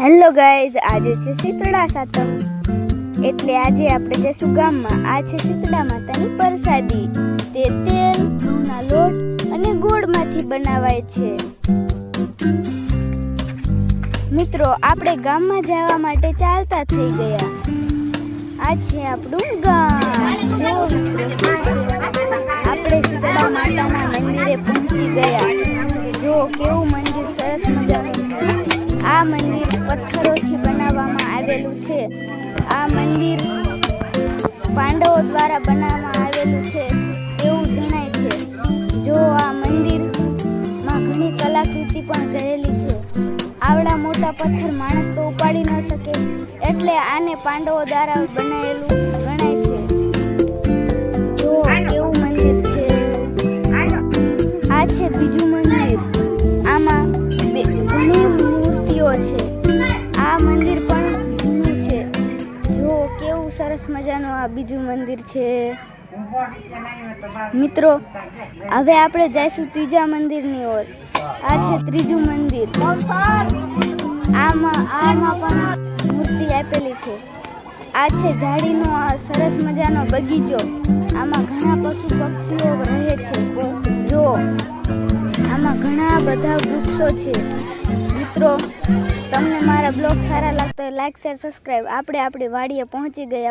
Hello guys, આજે છે શીતળા સાતમ, એટલે આજે આપણે જઈશું ગામમાં. આ છે શીતળા માતાની પ્રસાદી. તે તેલ, ઘઉંના લોટ અને ગોળમાંથી બનાવાય છે. મિત્રો, આપણે ગામમાં જવા માટે ચાલતા થઈ ગયા. આ છે આપણું ગામ. જો આપણે શીતળા માતાના મંદિરે પહોંચી ગયા. જો કેવું મંદિર સરસ મજાનું છે. આ મંદિર પથ્થરોથી બનાવવામાં આવેલું છે. આ મંદિર પાંડવો દ્વારા બનાવવામાં આવેલું છે એવું જણાય છે. જો આ મંદિરમાં ઘણી કલાકૃતિ પણ કરેલી છે. આવડા મોટા પથ્થર માણસ તો ઉપાડી ન શકે, એટલે આને પાંડવો દ્વારા બનાવેલું ગણાય છે. જો કેવું મંદિર છે. આ છે બીજું મંદિર. આમાં ઘણી મૂર્તિઓ છે. આ મંદિર પણ જૂનું છે. જો કેવું સરસ મજાનું આ બીજું મંદિર છે. મિત્રો, હવે આપણે જઈશું ત્રીજા મંદિરની ઓર. આ છે ત્રીજું મંદિર. આમાં પણ મૂર્તિ આપેલી છે. આ છે ઝાડીનો સરસ મજાનો બગીચો. આમાં ઘણા પશુ પક્ષીઓ રહે છે. જો આમાં ઘણા બધા વૃક્ષો છે. મિત્રો, તમને મારા બ્લોગ સારા લાગતા હોય લાઈક, શેર, સબસ્ક્રાઈબ. આપણે આપણી વાડીએ પહોંચી ગયા.